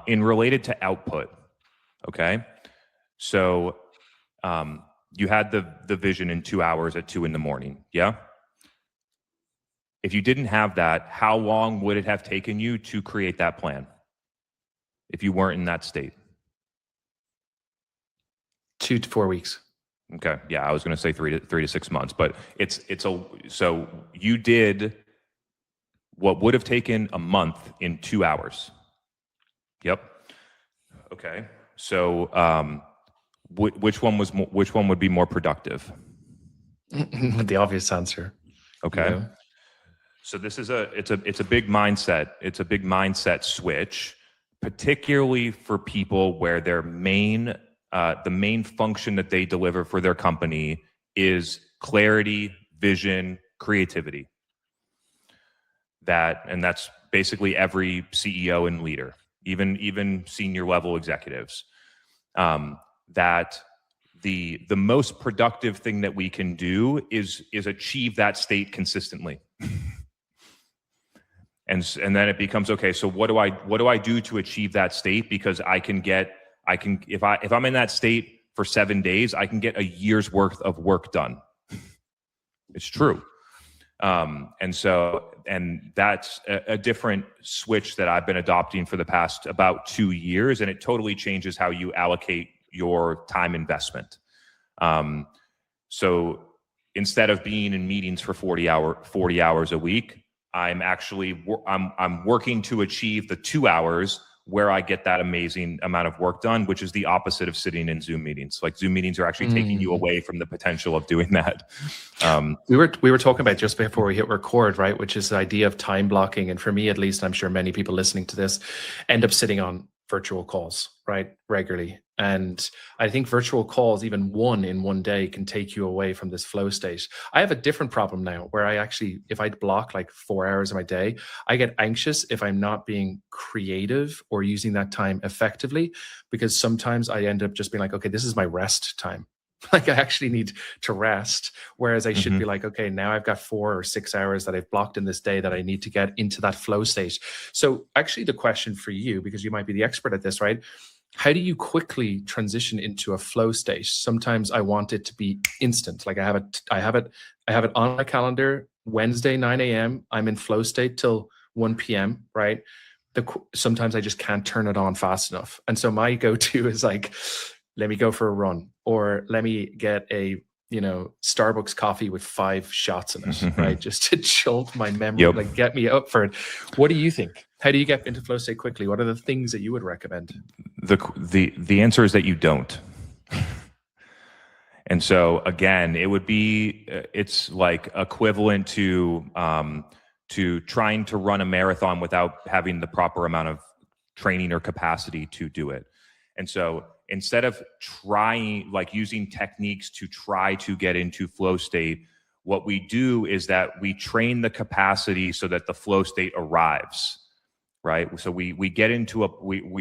In related to output, okay? So you had the vision in 2 hours at 2 a.m, yeah? If you didn't have that, how long would it have taken you to create that plan if you weren't in that state? 2 to 4 weeks. Okay, yeah, I was going to say 3 to 6 months, but so you did what would have taken a month in 2 hours. Yep. Okay. So which one would be more productive? The obvious answer. Okay. You know? So this is it's a big mindset. It's a big mindset switch, particularly for people where their the main function that they deliver for their company is clarity, vision, creativity. That's basically every CEO and leader, even senior level executives. That the most productive thing that we can do is achieve that state consistently. And then it becomes, okay, so what do I do to achieve that state? Because if I'm in that state for 7 days, I can get a year's worth of work done. It's true. And that's a different switch that I've been adopting for the past about 2 years, and it totally changes how you allocate your time investment. So instead of being in meetings for 40 hours a week, I'm working to achieve the 2 hours where I get that amazing amount of work done, which is the opposite of sitting in Zoom meetings. Like Zoom meetings are actually taking you away from the potential of doing that. We were talking about just before we hit record, right? Which is the idea of time blocking. And for me, at least, I'm sure many people listening to this end up sitting on virtual calls, right? Regularly. And I think virtual calls, even one in one day, can take you away from this flow state. I have a different problem now where if I block like 4 hours of my day, I get anxious if I'm not being creative or using that time effectively, because sometimes I end up just being like, okay, this is my rest time. Like I actually need to rest. Whereas I should be like, okay, now I've got 4 or 6 hours that I've blocked in this day that I need to get into that flow state. So actually the question for you, because you might be the expert at this, right? How do you quickly transition into a flow state? Sometimes I want it to be instant. Like I have it on my calendar, Wednesday, 9 a.m. I'm in flow state till 1 p.m., right? Sometimes I just can't turn it on fast enough. And so my go-to is like, let me go for a run, or let me get a Starbucks coffee with 5 shots in it, right? Just to jolt my memory, like get me up for it. What do you think? How do you get into flow state quickly? What are the things that you would recommend? The answer is that you don't. And so again, it's like equivalent to trying to run a marathon without having the proper amount of training or capacity to do it. And so instead of using techniques to try to get into flow state, what we do is that we train the capacity so that the flow state arrives, right? So we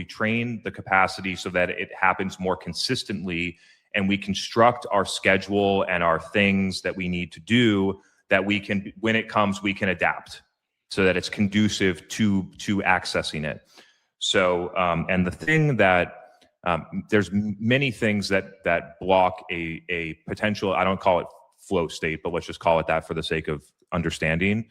train the capacity so that it happens more consistently, and we construct our schedule and our things that we need to do that we can, when it comes, we can adapt so that it's conducive to accessing it. So, and the thing that, there's many things that block a potential, I don't call it flow state, but let's just call it that for the sake of understanding.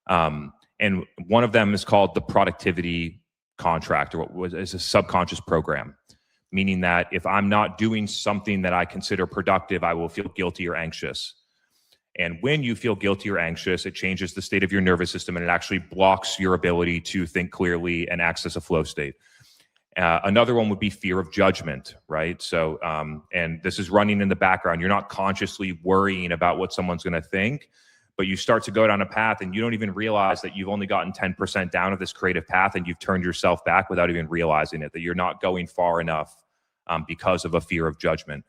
And one of them is called the productivity contract, or what is a subconscious program, meaning that if I'm not doing something that I consider productive, I will feel guilty or anxious. And when you feel guilty or anxious, it changes the state of your nervous system, and it actually blocks your ability to think clearly and access a flow state. Another one would be fear of judgment, right? So, and this is running in the background. You're not consciously worrying about what someone's going to think, but you start to go down a path and you don't even realize that you've only gotten 10% down of this creative path, and you've turned yourself back without even realizing it, that you're not going far enough because of a fear of judgment.